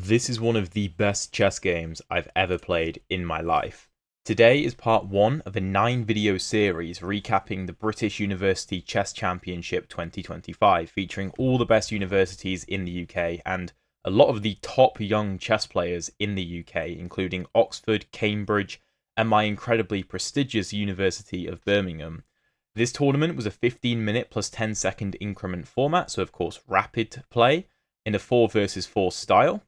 This is one of the best chess games I've ever played in my life. Today is part 1 of a 9-video series recapping the British University Chess Championship 2025, featuring all the best universities in the UK and a lot of the top young chess players in the UK, including Oxford, Cambridge, and my incredibly prestigious University of Birmingham. This tournament was a 15-minute plus 10-second increment format, so of course rapid play, in a 4 versus 4 style.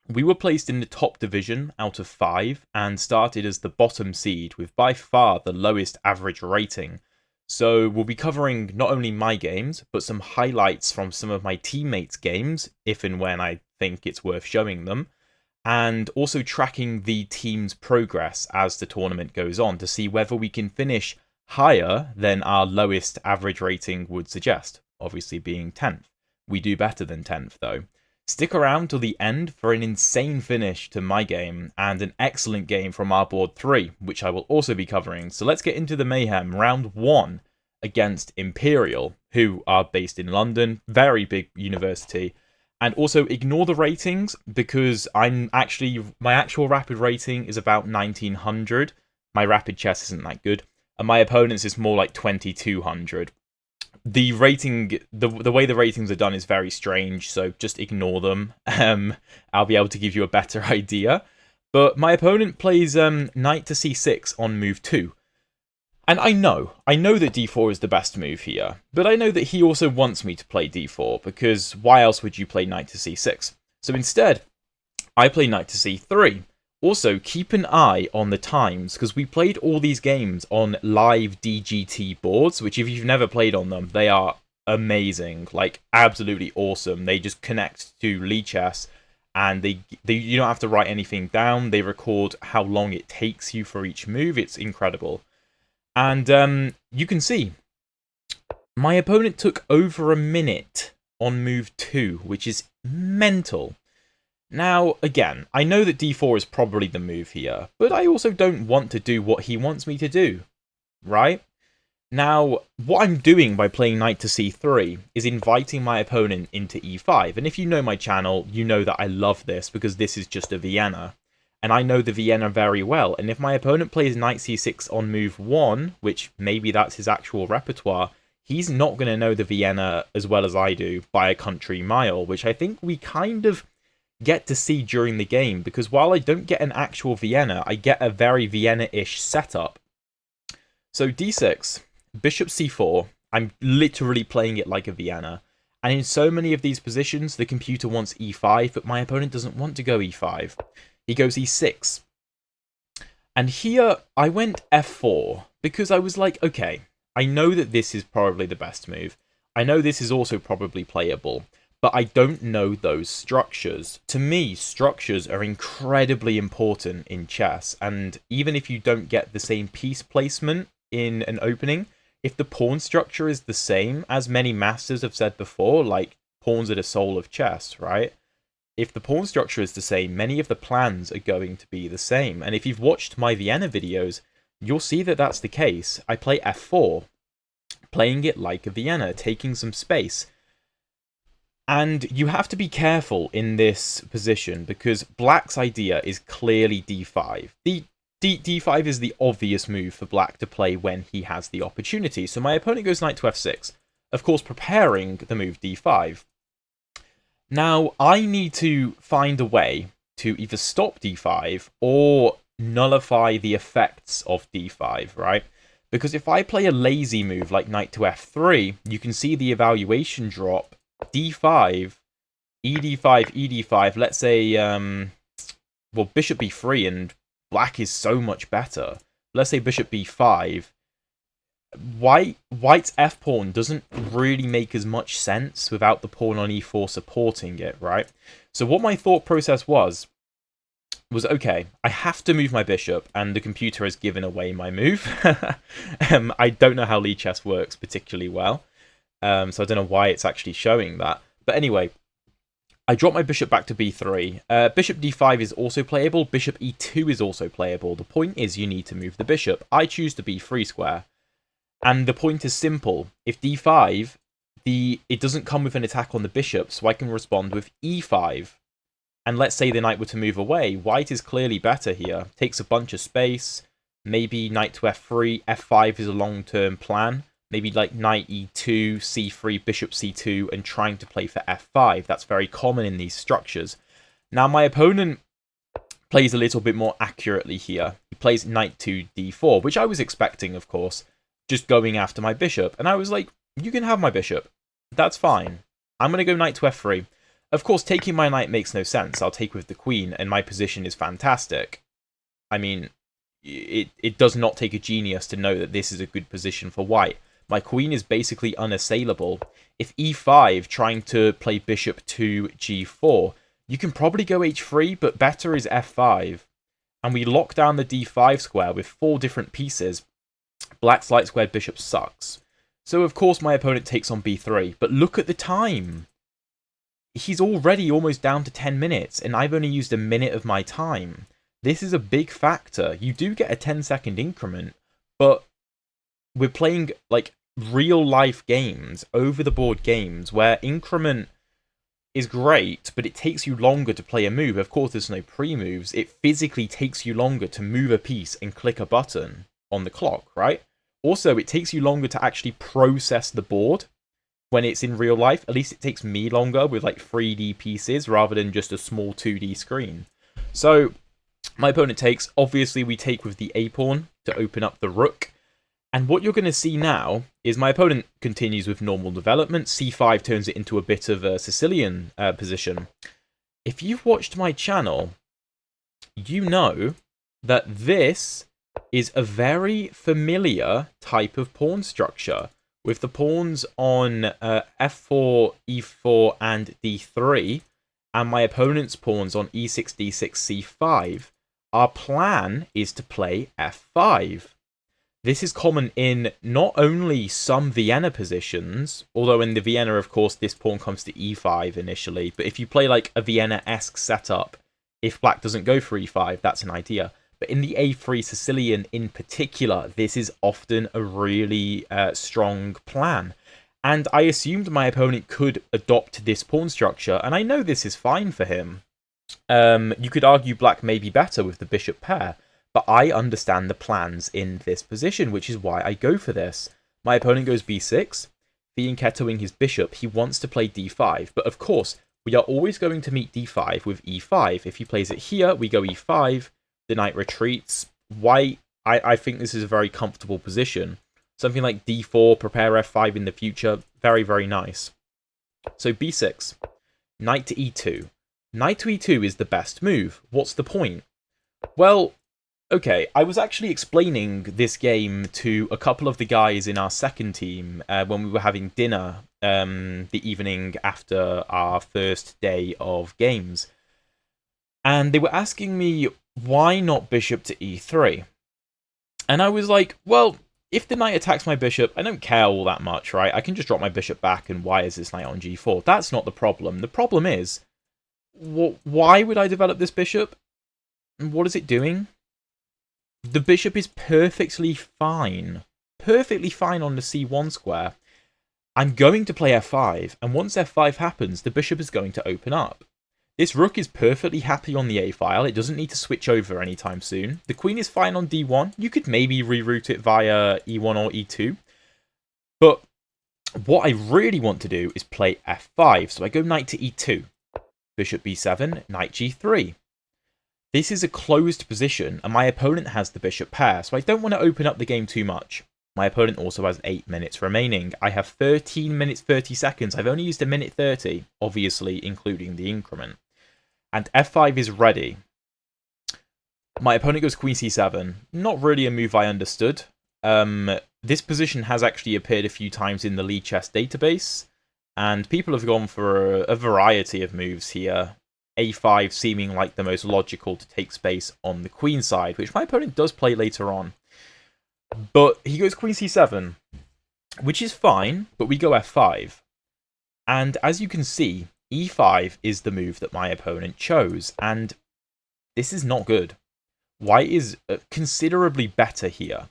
We were placed in the top division out of 5 and started as the bottom seed with by far the lowest average rating. So we'll be covering not only my games, but some highlights from some of my teammates' games, if and when I think it's worth showing them, and also tracking the team's progress as the tournament goes on to see whether we can finish higher than our lowest average rating would suggest, obviously being 10th. We do better than 10th though. Stick around till the end for an insane finish to my game and an excellent game from our board 3, which I will also be covering. So let's get into the mayhem. Round 1 against Imperial, who are based in London, very big university. And also ignore the ratings because my actual rapid rating is about 1900. My rapid chess isn't that good. And my opponent's is more like 2200. The way the ratings are done is very strange, so just ignore them. I'll be able to give you a better idea. But my opponent plays knight to c6 on move 2. And I know that d4 is the best move here, but I know that he also wants me to play d4, because why else would you play knight to c6? So instead, I play knight to c3. Also, keep an eye on the times, because we played all these games on live DGT boards, which if you've never played on them, they are amazing, like absolutely awesome. They just connect to Lichess, and you don't have to write anything down. They record how long it takes you for each move. It's incredible. And you can see, my opponent took over a minute on move 2, which is mental. Now, again, I know that d4 is probably the move here, but I also don't want to do what he wants me to do, right? Now, what I'm doing by playing knight to c3 is inviting my opponent into e5, and if you know my channel, you know that I love this because this is just a Vienna, and I know the Vienna very well, and if my opponent plays knight c6 on move 1, which maybe that's his actual repertoire, he's not going to know the Vienna as well as I do by a country mile, which I think we kind of get to see during the game, because while I don't get an actual Vienna, I get a very Vienna-ish setup. So d6, bishop c4, I'm literally playing it like a Vienna, and in so many of these positions, the computer wants e5, but my opponent doesn't want to go e5. He goes e6. And here, I went f4, because I was like, okay, I know that this is probably the best move. I know this is also probably playable, but I don't know those structures. To me, structures are incredibly important in chess, and even if you don't get the same piece placement in an opening, if the pawn structure is the same, as many masters have said before, like pawns are the soul of chess, right? If the pawn structure is the same, many of the plans are going to be the same. And if you've watched my Vienna videos, you'll see that that's the case. I play f4, playing it like a Vienna, taking some space. And you have to be careful in this position because black's idea is clearly d5. D5 is the obvious move for black to play when he has the opportunity. So my opponent goes knight to f6, of course preparing the move d5. Now I need to find a way to either stop d5 or nullify the effects of d5, right? Because if I play a lazy move like knight to f3, you can see the evaluation drop d5, ed5, ed5, let's say, well, bishop b3, and black is so much better. Let's say bishop b5. White's f-pawn doesn't really make as much sense without the pawn on e4 supporting it, right? So what my thought process was, okay, I have to move my bishop, and the computer has given away my move. I don't know how Lichess works particularly well. So I don't know why it's actually showing that. But anyway, I drop my bishop back to b3. Bishop d5 is also playable. Bishop e2 is also playable. The point is you need to move the bishop. I choose the b3 square. And the point is simple. If d5, it doesn't come with an attack on the bishop, so I can respond with e5. and let's say the knight were to move away, white is clearly better here. Takes a bunch of space. Maybe knight to f3, f5 is a long-term plan. Maybe like knight e2, c3, bishop c2, and trying to play for f5. That's very common in these structures. Now, my opponent plays a little bit more accurately here. He plays knight to d4, which I was expecting, of course, just going after my bishop. And I was like, you can have my bishop. That's fine. I'm going to go knight to f3. Of course, taking my knight makes no sense. I'll take with the queen, and my position is fantastic. I mean, it does not take a genius to know that this is a good position for white. My queen is basically unassailable. If e5, trying to play bishop to g4, you can probably go h3, but better is f5. And we lock down the d5 square with 4 different pieces. Black's light squared bishop sucks. So of course my opponent takes on b3, but look at the time. He's already almost down to 10 minutes, and I've only used a minute of my time. This is a big factor. You do get a 10-second increment, but we're playing like real-life games, over-the-board games, where increment is great, but it takes you longer to play a move. Of course, there's no pre-moves. It physically takes you longer to move a piece and click a button on the clock, right? Also, it takes you longer to actually process the board when it's in real life. At least it takes me longer with like 3D pieces rather than just a small 2D screen. So my opponent takes. Obviously, we take with the a-pawn to open up the rook. And what you're going to see now is my opponent continues with normal development. c5 turns it into a bit of a Sicilian position. If you've watched my channel, you know that this is a very familiar type of pawn structure, with the pawns on f4, e4, and d3, and my opponent's pawns on e6, d6, c5. Our plan is to play f5. This is common in not only some Vienna positions, although in the Vienna, of course, this pawn comes to e5 initially, but if you play like a Vienna-esque setup, if black doesn't go for e5, that's an idea. But in the a3 Sicilian in particular, this is often a really strong plan. And I assumed my opponent could adopt this pawn structure, and I know this is fine for him. You could argue black may be better with the bishop pair, but I understand the plans in this position, which is why I go for this. My opponent goes b6, fianchettoing his bishop. He wants to play d5, but of course, we are always going to meet d5 with e5. If he plays it here, we go e5, the knight retreats. White, I think this is a very comfortable position. Something like d4, prepare f5 in the future, very, very nice. So b6, knight to e2. Knight to e2 is the best move. What's the point? Well, okay, I was actually explaining this game to a couple of the guys in our second team when we were having dinner the evening after our first day of games. And they were asking me, why not bishop to e3? And I was like, well, if the knight attacks my bishop, I don't care all that much, right? I can just drop my bishop back and why is this knight on g4? That's not the problem. The problem is, why would I develop this bishop? What is it doing? The bishop is perfectly fine. Perfectly fine on the c1 square. I'm going to play f5, and once f5 happens, the bishop is going to open up. This rook is perfectly happy on the a file. It doesn't need to switch over anytime soon. The queen is fine on d1. You could maybe reroute it via e1 or e2. But what I really want to do is play f5. So I go knight to e2. Bishop b7, knight g3. This is a closed position, and my opponent has the bishop pair, so I don't want to open up the game too much. My opponent also has 8 minutes remaining. I have 13 minutes 30 seconds. I've only used a minute 30, obviously including the increment. And f5 is ready. My opponent goes queen c7. Not really a move I understood. This position has actually appeared a few times in the Lee Chess database, and people have gone for a variety of moves here. a5 seeming like the most logical to take space on the queen side, which my opponent does play later on. But he goes queen c7, which is fine, but we go f5. And as you can see, e5 is the move that my opponent chose, and this is not good. White is considerably better here.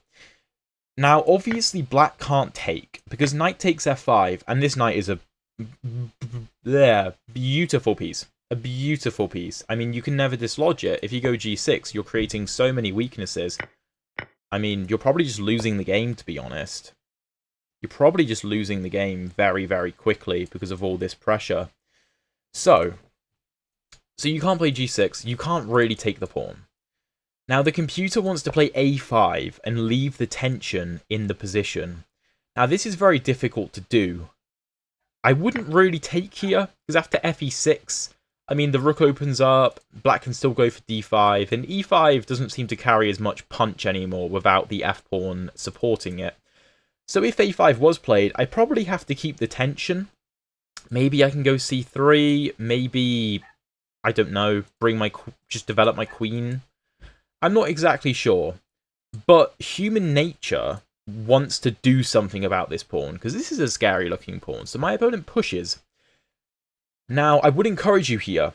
Now, obviously, black can't take, because knight takes f5, and this knight is a beautiful piece. A beautiful piece. I mean, you can never dislodge it. If you go g6, you're creating so many weaknesses. I mean, you're probably just losing the game, to be honest. You're probably just losing the game very, very quickly because of all this pressure. So you can't play g6. You can't really take the pawn. Now, the computer wants to play a5 and leave the tension in the position. Now, this is very difficult to do. I wouldn't really take here, because after fe6, I mean, the rook opens up, black can still go for d5, and e5 doesn't seem to carry as much punch anymore without the f-pawn supporting it. So if a5 was played, I probably have to keep the tension. Maybe I can go c3, maybe, I don't know, just develop my queen. I'm not exactly sure, but human nature wants to do something about this pawn, because this is a scary looking pawn, so my opponent pushes. Now, I would encourage you here.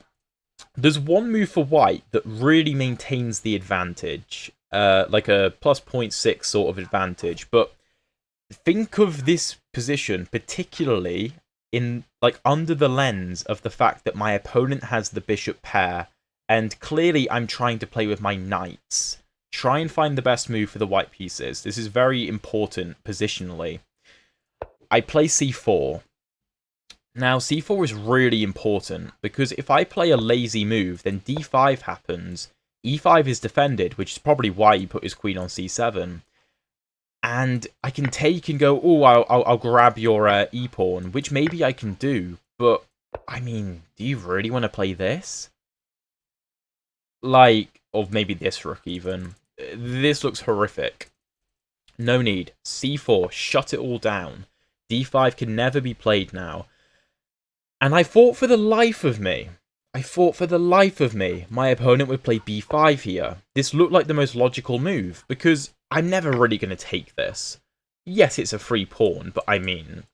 There's one move for white that really maintains the advantage, like a plus 0.6 sort of advantage, but think of this position particularly in under the lens of the fact that my opponent has the bishop pair, and clearly I'm trying to play with my knights. Try and find the best move for the white pieces. This is very important positionally. I play c4. Now, c4 is really important, because if I play a lazy move, then d5 happens, e5 is defended, which is probably why he put his queen on c7. And I can take and go, oh, I'll grab your e-pawn, which maybe I can do, but, I mean, do you really want to play this? Or maybe this rook even. This looks horrific. No need. c4, shut it all down. d5 can never be played now. And I fought for the life of me. My opponent would play b5 here. This looked like the most logical move, because I'm never really going to take this. Yes, it's a free pawn, but I mean,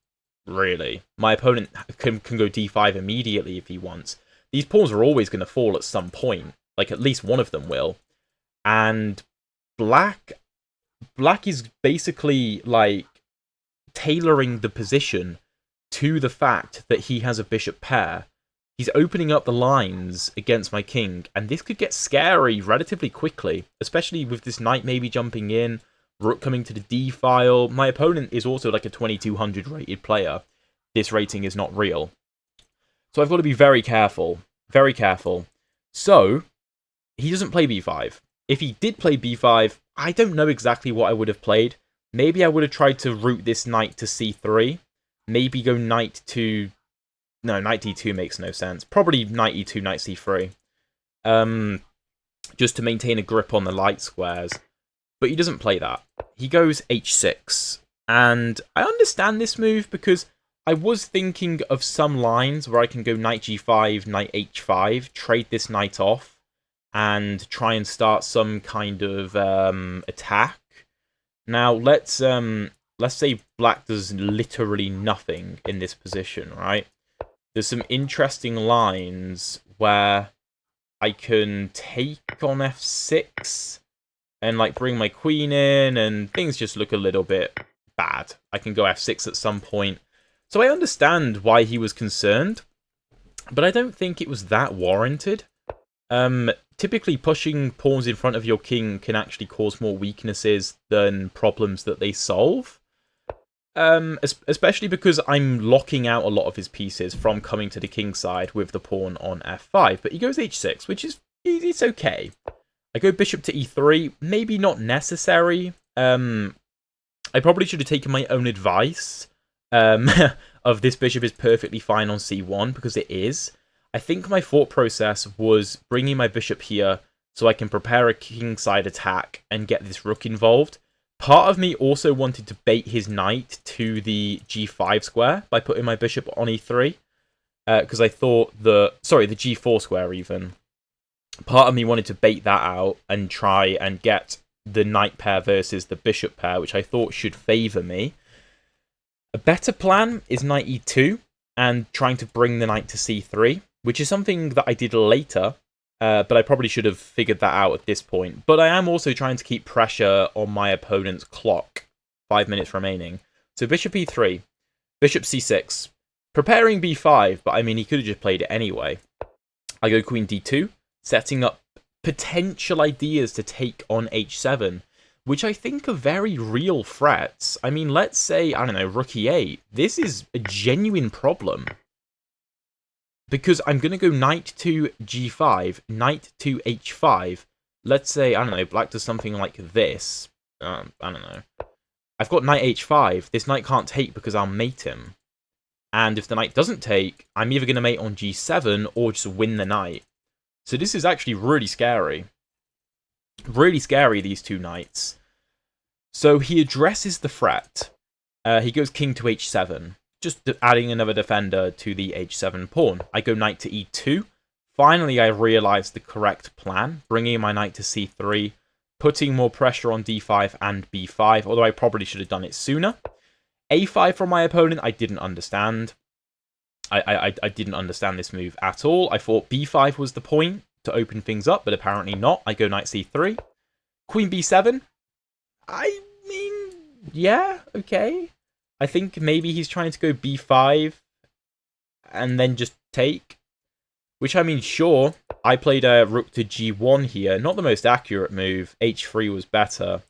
really. My opponent can go d5 immediately if he wants. These pawns are always going to fall at some point. Like, at least one of them will. And black is basically, like, tailoring the position to the fact that he has a bishop pair. He's opening up the lines against my king, and this could get scary relatively quickly, especially with this knight maybe jumping in, rook coming to the d file. My opponent is also like a 2200 rated player. This rating is not real. So I've got to be very careful. Very careful. So, he doesn't play b5. If he did play b5, I don't know exactly what I would have played. Maybe I would have tried to route this knight to c3. Maybe go knight to... No, knight d2 makes no sense. Probably knight e2, knight c3. Just to maintain a grip on the light squares. But he doesn't play that. He goes h6. And I understand this move because I was thinking of some lines where I can go knight g5, knight h5, trade this knight off, and try and start some kind of attack. Now, let's say black does literally nothing in this position, right? There's some interesting lines where I can take on f6 and like bring my queen in, and things just look a little bit bad. I can go f6 at some point. So I understand why he was concerned, but I don't think it was that warranted. Typically, pushing pawns in front of your king can actually cause more weaknesses than problems that they solve. Especially because I'm locking out a lot of his pieces from coming to the king side with the pawn on f5. But he goes h6, which is it's okay. I go bishop to e3, maybe not necessary. I probably should have taken my own advice of this bishop is perfectly fine on c1, because it is. I think my thought process was bringing my bishop here so I can prepare a kingside attack and get this rook involved. Part of me also wanted to bait his knight to the g5 square by putting my bishop on e3. Because I thought the g4 square even. Part of me wanted to bait that out and try and get the knight pair versus the bishop pair, which I thought should favour me. A better plan is knight e2 and trying to bring the knight to c3, which is something that I did later. But I probably should have figured that out at this point. But I am also trying to keep pressure on my opponent's clock. 5 minutes remaining. So bishop e3, bishop c6, preparing b5, but I mean, he could have just played it anyway. I go queen d2, setting up potential ideas to take on h7, which I think are very real threats. I mean, let's say, I don't know, rook e8. This is a genuine problem. Because I'm going to go knight to g5, knight to h5. Let's say, I don't know, black does something like this. I don't know. I've got knight h5. This knight can't take because I'll mate him. And if the knight doesn't take, I'm either going to mate on g7 or just win the knight. So this is actually really scary. Really scary, these two knights. So he addresses the threat. He goes king to h7. Just adding another defender to the h7 pawn. I go knight to e2. Finally, I realized the correct plan, bringing my knight to c3, putting more pressure on d5 and b5, although I probably should have done it sooner. a5 from my opponent, I didn't understand. I didn't understand this move at all. I thought b5 was the point to open things up, but apparently not. I go knight c3. Queen b7. I mean, yeah, okay. I think maybe he's trying to go b5 and then just take. Which, I mean, sure. I played a rook to g1 here. Not the most accurate move. h3 was better.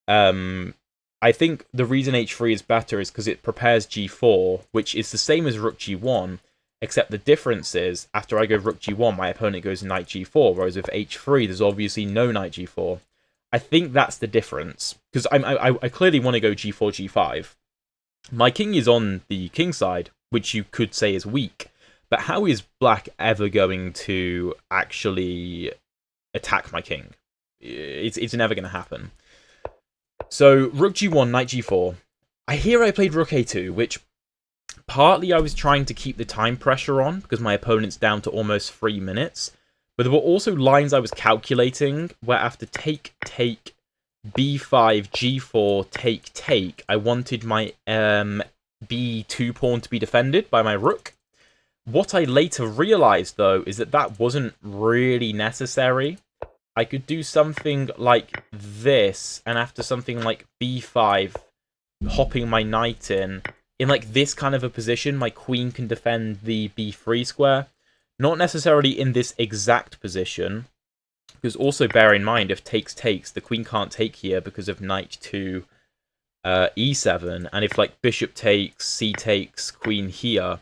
I think the reason h3 is better is because it prepares g4, which is the same as rook g1, except the difference is, after I go rook g1, my opponent goes knight g4, whereas with h3, there's obviously no knight g4. I think that's the difference, because I clearly want to go g4, g5. My king is on the king side, which you could say is weak, but how is black ever going to actually attack my king? It's never going to happen. So, rook g1, knight g4. I played rook a2, which partly I was trying to keep the time pressure on, because my opponent's down to almost 3 minutes, but there were also lines I was calculating, where after take, b5, g4, take, I wanted my b2 pawn to be defended by my rook. What I later realized, though, is that that wasn't really necessary. I could do something like this, and after something like b5, hopping my knight in like this kind of a position, my queen can defend the b3 square. Not necessarily in this exact position, because also bear in mind, if takes, the queen can't take here because of knight to e7, and if like bishop takes, c takes, queen here,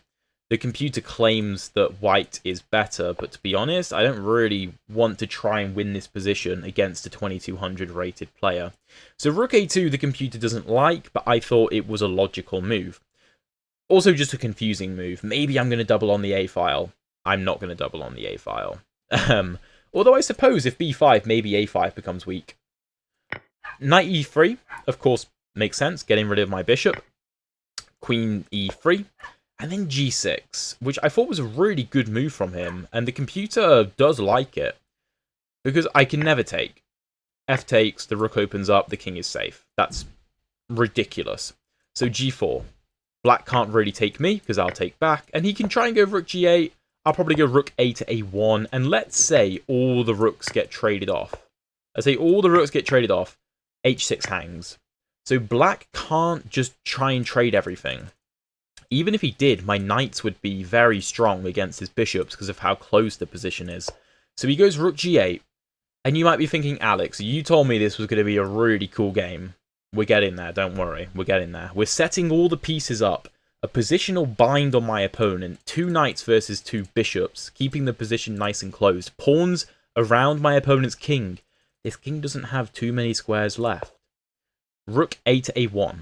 the computer claims that white is better, but to be honest, I don't really want to try and win this position against a 2200 rated player. So rook a2 the computer doesn't like, but I thought it was a logical move. Also just a confusing move. Maybe I'm going to double on the a file. I'm not going to double on the a file. Although I suppose if b5, maybe a5 becomes weak. Knight e3, of course, makes sense, getting rid of my bishop. Queen e3. And then g6, which I thought was a really good move from him, and the computer does like it, because I can never take. F takes, the rook opens up, the king is safe. That's ridiculous. So g4. Black can't really take me, because I'll take back, and he can try and go rook g8. I'll probably go rook a to a1, and let's say all the rooks get traded off. h6 hangs. So black can't just try and trade everything. Even if he did, my knights would be very strong against his bishops because of how close the position is. So he goes rook g8. And you might be thinking, Alex, you told me this was going to be a really cool game. We're getting there, don't worry. We're getting there. We're setting all the pieces up. A positional bind on my opponent. 2 knights versus 2 bishops. Keeping the position nice and closed. Pawns around my opponent's king. This king doesn't have too many squares left. Rook a to a1.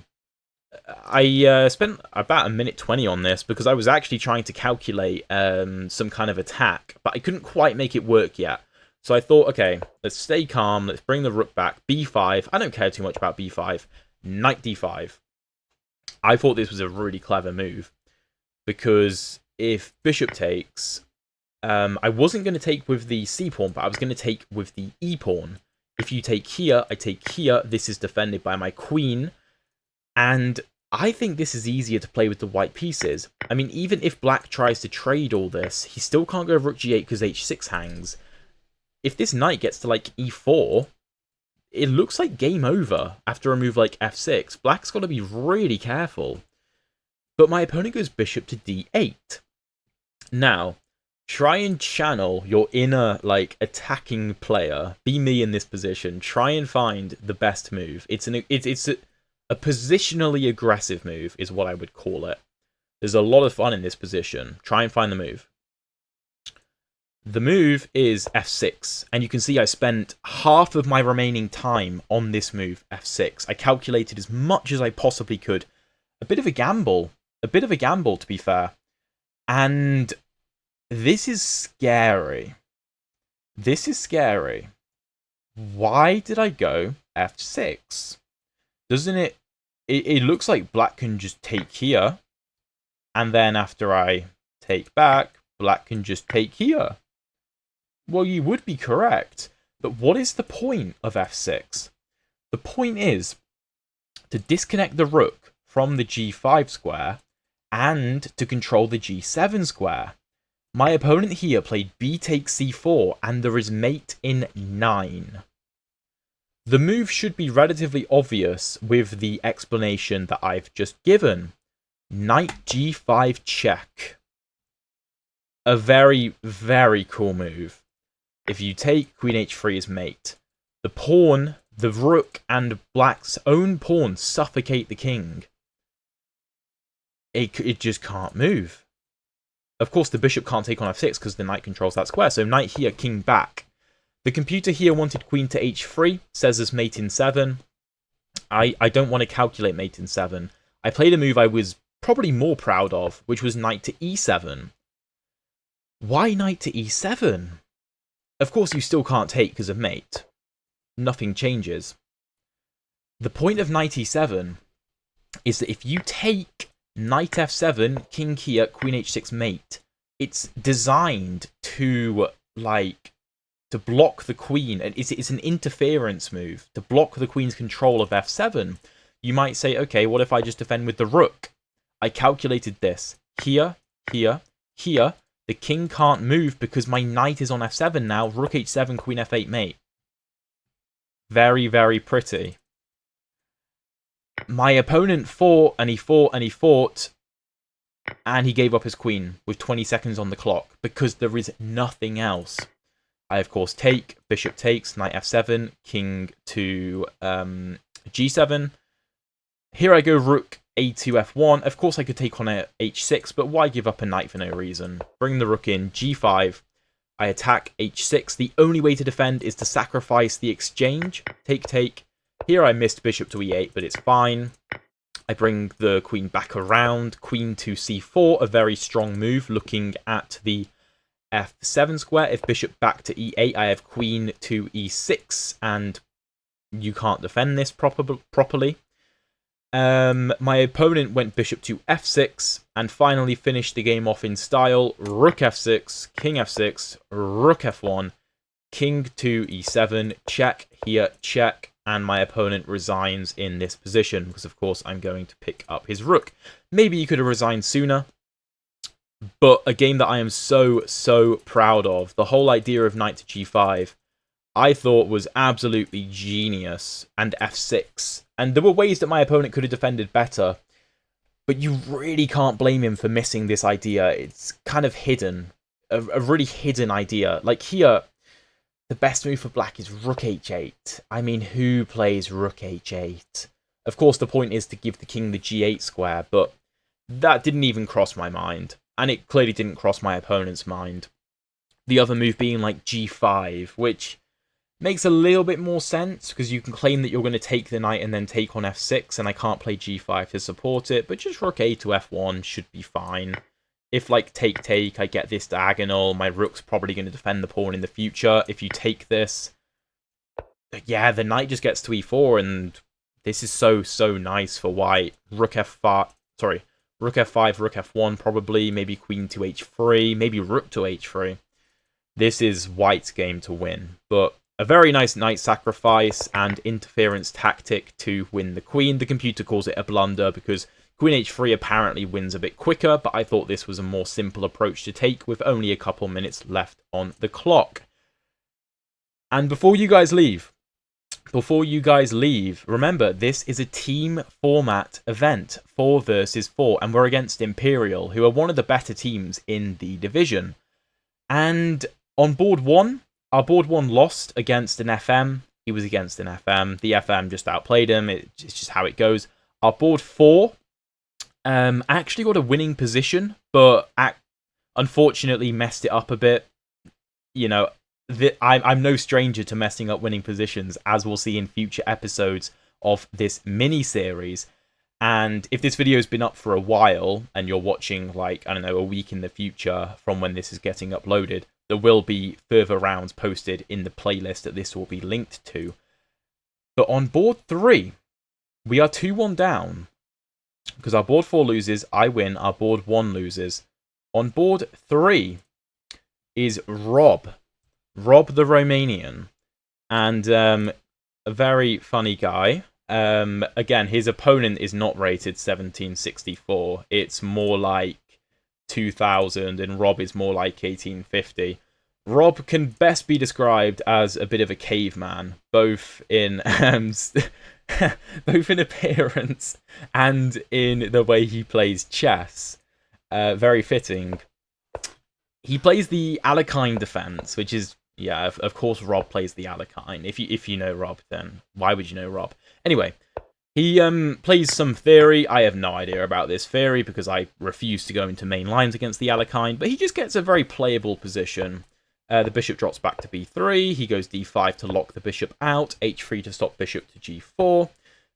I spent about 1:20 on this because I was actually trying to calculate some kind of attack, but I couldn't quite make it work yet. So I thought, okay, let's stay calm, let's bring the rook back. b5, I don't care too much about b5. Knight d5. I thought this was a really clever move, because if bishop takes, I wasn't going to take with the c-pawn, but I was going to take with the e-pawn. If you take here, I take here, this is defended by my queen. And I think this is easier to play with the white pieces. I mean, even if black tries to trade all this, he still can't go rook g8 because h6 hangs. If this knight gets to, like, e4, it looks like game over after a move like f6. Black's got to be really careful. But my opponent goes bishop to d8. Now, Try and channel your inner, like, attacking player. Be me in this position. Try and find the best move. It's a positionally aggressive move, is what I would call it. There's a lot of fun in this position. Try and find the move. The move is f6, and you can see I spent half of my remaining time on this move, f6. I calculated as much as I possibly could. A bit of a gamble. A bit of a gamble, to be fair. And this is scary. This is scary. Why did I go f6? Doesn't it... It looks like black can just take here. And then after I take back, black can just take here. Well, you would be correct. But what is the point of f6? The point is to disconnect the rook from the g5 square and to control the g7 square. My opponent here played b takes c4, and there is mate in 9. The move should be relatively obvious with the explanation that I've just given. Knight g5 check. A very, very cool move. If you take queen h3 as mate, the pawn, the rook, and black's own pawn suffocate the king. It just can't move. Of course, the bishop can't take on f6 because the knight controls that square. So knight here, king back. The computer here wanted queen to h3, says there's mate in 7. I don't want to calculate mate in 7. I played a move I was probably more proud of, which was knight to e7. Why knight to e7? Of course, you still can't take because of mate. Nothing changes. The point of knight e7 is that if you take knight f7, king here, queen h6 mate, it's designed to, like, to block the queen. It's an interference move to block the queen's control of f7. You might say, okay, what if I just defend with the rook? I calculated this. Here, here, here. The king can't move because my knight is on f7 now. Rook h7, queen f8 mate. Very, very pretty. My opponent fought, and he fought, and he fought, and he gave up his queen with 20 seconds on the clock because there is nothing else. I, of course, take, bishop takes, knight f7, king to g7. Here I go rook a2 f1. Of course, I could take on a h6, but why give up a knight for no reason? Bring the rook in, g5. I attack h6. The only way to defend is to sacrifice the exchange. Take, take. Here I missed bishop to e8, but it's fine. I bring the queen back around. Queen to c4, a very strong move, looking at the f7 square. If bishop back to e8, I have queen to e6, and you can't defend this properly. My opponent went bishop to f6, and finally finished the game off in style. Rook f6, king f6, rook f1, king to e7, check, here, check, and my opponent resigns in this position, because of course I'm going to pick up his rook. Maybe he could have resigned sooner, but a game that I am so, so proud of. The whole idea of knight to g5, I thought was absolutely genius, and f6. And there were ways that my opponent could have defended better, but you really can't blame him for missing this idea. It's kind of hidden, a really hidden idea. Like here, the best move for black is rook h8. I mean, who plays rook h8? Of course, the point is to give the king the g8 square, but that didn't even cross my mind. And it clearly didn't cross my opponent's mind. The other move being like g5, which makes a little bit more sense, because you can claim that you're going to take the knight and then take on f6, and I can't play g5 to support it, but just rook a to f1 should be fine. If, like, take, I get this diagonal, my rook's probably going to defend the pawn in the future. If you take this, yeah, the knight just gets to e4, and this is so, so nice for white. Rook f5, rook f5, rook f1 probably, maybe queen to h3, maybe rook to h3. This is white's game to win, but a very nice knight sacrifice and interference tactic to win the queen. The computer calls it a blunder because queen h3 apparently wins a bit quicker, but I thought this was a more simple approach to take with only a couple minutes left on the clock. And before you guys leave, remember, this is a team format event, 4 versus 4, and we're against Imperial, who are one of the better teams in the division. And on board 1, our board 1 lost against an FM. He was against an FM. The FM just outplayed him. It's just how it goes. Our board 4 actually got a winning position, but unfortunately messed it up a bit. You know, I'm no stranger to messing up winning positions, as we'll see in future episodes of this mini-series. And if this video has been up for a while, and you're watching, like, I don't know, a week in the future from when this is getting uploaded, there will be further rounds posted in the playlist that this will be linked to. But on board 3, we are 2-1 down. Because our board 4 loses, I win, our board 1 loses. On board 3 is Rob the Romanian, and a very funny guy. Again, his opponent is not rated 1764. It's more like 2000, and Rob is more like 1850. Rob can best be described as a bit of a caveman, both in both in appearance and in the way he plays chess. Very fitting. He plays the Alekhine defense, which is, yeah, of course Rob plays the Alekhine. If you know Rob, then why would you know Rob? Anyway, he plays some theory. I have no idea about this theory because I refuse to go into main lines against the Alekhine, but he just gets a very playable position. The bishop drops back to b3. He goes d5 to lock the bishop out. h3 to stop bishop to g4.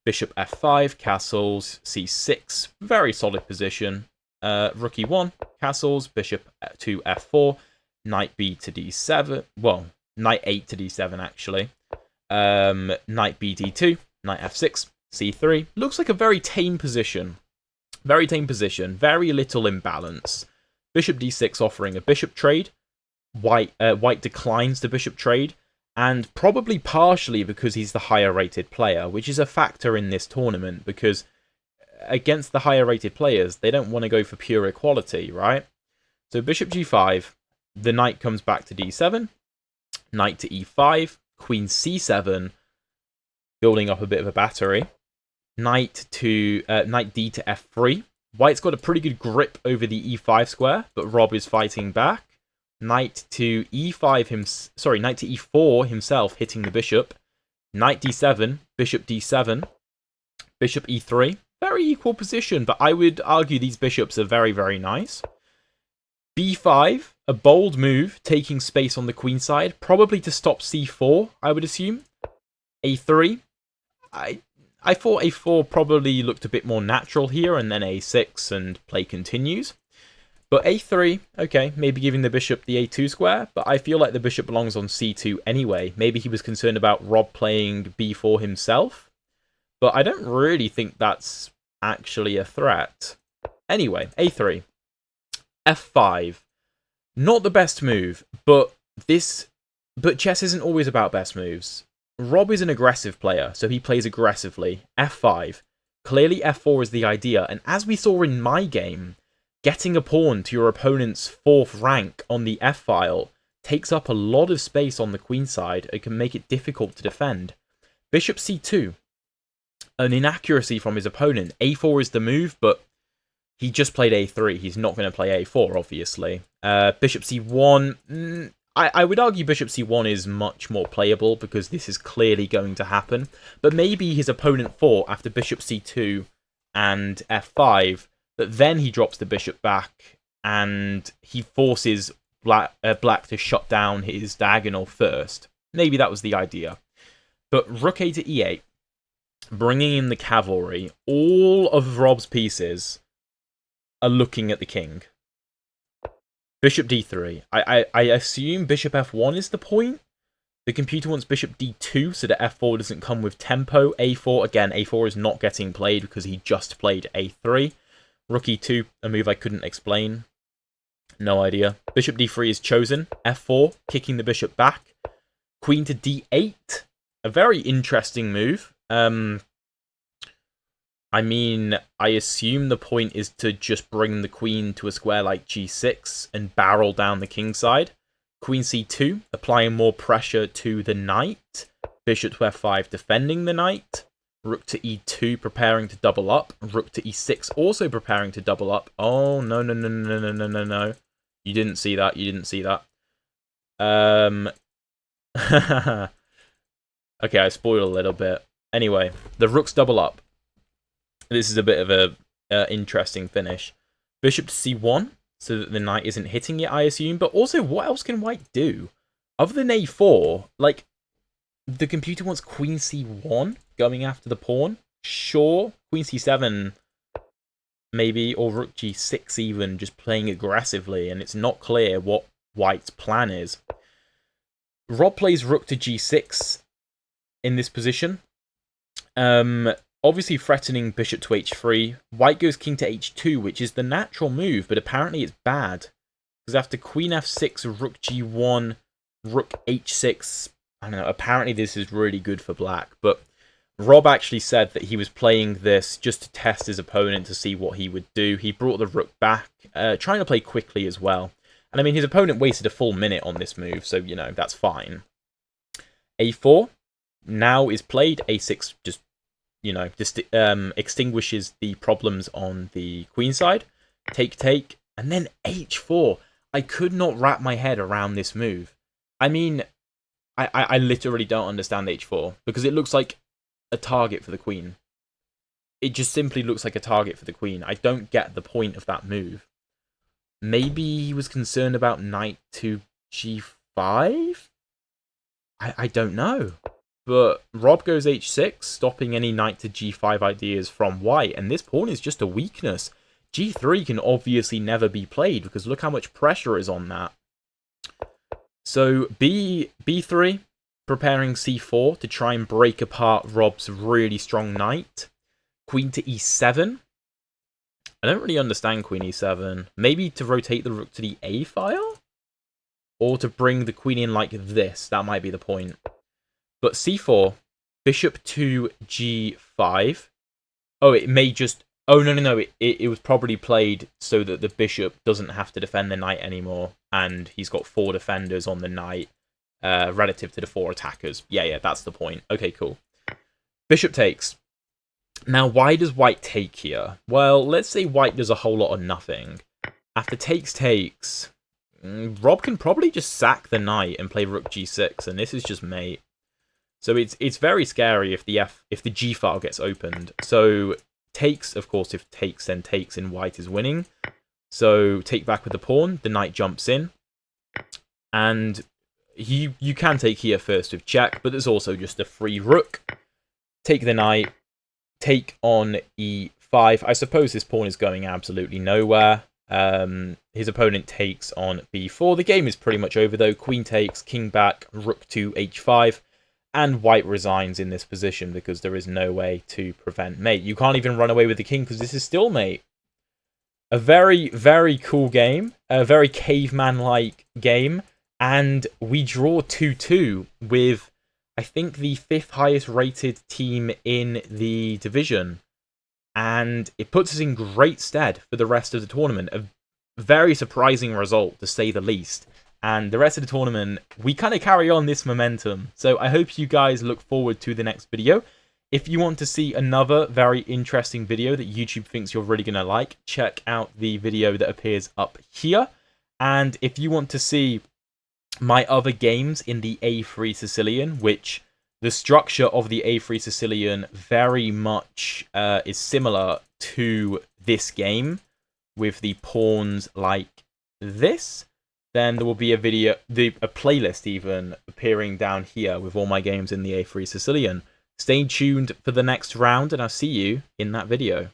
Bishop f5, castles, c6. Very solid position. Rook e1, castles, bishop to f4. Knight b to d7. Well, knight 8 to d7, actually. Knight b d2. Knight f6. c3. Looks like a very tame position. Very tame position. Very little imbalance. Bishop d6 offering a bishop trade. White declines the bishop trade, and probably partially because he's the higher rated player, which is a factor in this tournament, because against the higher rated players, they don't want to go for pure equality, right? So bishop g5, the knight comes back to d7, knight to e5, queen c7, building up a bit of a battery, knight d to f3. White's got a pretty good grip over the e5 square, but Rob is fighting back. Knight to e5 knight to e4 himself, hitting the bishop. Knight d7, bishop d7, bishop e3. Very equal position, but I would argue these bishops are very, very nice. b5, a bold move, taking space on the queen side, probably to stop c4, I would assume. a3, I thought a4 probably looked a bit more natural here, and then a6, and play continues. But a3, okay, maybe giving the bishop the a2 square, but I feel like the bishop belongs on c2 anyway. Maybe he was concerned about Rob playing b4 himself, but I don't really think that's actually a threat. Anyway, a3. f5. Not the best move, but chess isn't always about best moves. Rob is an aggressive player, so he plays aggressively. f5. Clearly f4 is the idea, and as we saw in my game, getting a pawn to your opponent's 4th rank on the f-file takes up a lot of space on the queen side and can make it difficult to defend. Bishop c2. An inaccuracy from his opponent. a4 is the move, but he just played a3. He's not going to play a4, obviously. Bishop c1. I would argue bishop c1 is much more playable because this is clearly going to happen. But maybe his opponent thought after bishop c2 and f5 that then he drops the bishop back and he forces black to shut down his diagonal first. Maybe that was the idea. But rook a to e8, bringing in the cavalry. All of Rob's pieces are looking at the king. Bishop d3. I assume bishop f1 is the point. The computer wants bishop d2 so that f4 doesn't come with tempo. a4, again, a4 is not getting played because he just played a3. Rook e2, a move I couldn't explain. No idea. Bishop d3 is chosen. f4, kicking the bishop back. Queen to d8. A very interesting move. I mean, I assume the point is to just bring the queen to a square like g6 and barrel down the king side. Queen c2, applying more pressure to the knight. Bishop to f5, defending the knight. Rook to e2, preparing to double up. Rook to e6, also preparing to double up. Oh, no. You didn't see that. You didn't see that. Okay, I spoiled a little bit. Anyway, the rooks double up. This is a bit of a interesting finish. Bishop to c1, so that the knight isn't hitting it, I assume. But also, what else can white do? Other than a4, like, the computer wants queen c1 going after the pawn. Sure, queen c7 maybe, or rook g6 even, just playing aggressively, and it's not clear what white's plan is. Rob plays rook to g6 in this position. Obviously threatening bishop to h3. White goes king to h2, which is the natural move, but apparently it's bad. Because after queen f6, rook g1, rook h6, I don't know, apparently this is really good for black. But Rob actually said that he was playing this just to test his opponent to see what he would do. He brought the rook back, trying to play quickly as well. And I mean, his opponent wasted a full minute on this move, so, you know, that's fine. a4 now is played. a6 just, you know, just extinguishes the problems on the queen side. Take, take, and then h4. I could not wrap my head around this move. I mean, I literally don't understand h4, because it looks like a target for the queen. It just simply looks like a target for the queen. I don't get the point of that move. Maybe he was concerned about knight to g5? I don't know. But Rob goes h6, stopping any knight to g5 ideas from white, and this pawn is just a weakness. g3 can obviously never be played, because look how much pressure is on that. So b3, preparing c4 to try and break apart Rob's really strong knight. Queen to e7. I don't really understand queen e7. Maybe to rotate the rook to the a file? Or to bring the queen in like this. That might be the point. But c4, bishop to g5. Oh, it may just... Oh, no. It was probably played so that the bishop doesn't have to defend the knight anymore. And he's got 4 defenders on the knight relative to the 4 attackers. Yeah, that's the point. Okay, cool. Bishop takes. Now, why does white take here? Well, let's say white does a whole lot of nothing. After takes, Rob can probably just sack the knight and play rook g6, and this is just mate. So it's very scary if the g file gets opened. So takes, of course, if takes then takes in white is winning. So take back with the pawn, the knight jumps in, and you can take here first with check, but there's also just a free rook. Take the knight, take on e5. I suppose this pawn is going absolutely nowhere. His opponent takes on b4. The game is pretty much over though. Queen takes, king back, rook to h5. And white resigns in this position because there is no way to prevent mate. You can't even run away with the king because this is still mate. A very, very cool game. A very caveman-like game. And we draw 2-2 with, I think, the 5th highest rated team in the division. And it puts us in great stead for the rest of the tournament. A very surprising result, to say the least. And the rest of the tournament, we kind of carry on this momentum. So I hope you guys look forward to the next video. If you want to see another very interesting video that YouTube thinks you're really going to like, check out the video that appears up here. And if you want to see my other games in the A3 Sicilian, which the structure of the A3 Sicilian very much is similar to this game, with the pawns like this, then there will be a video, a playlist even, appearing down here with all my games in the A3 Sicilian. Stay tuned for the next round, and I'll see you in that video.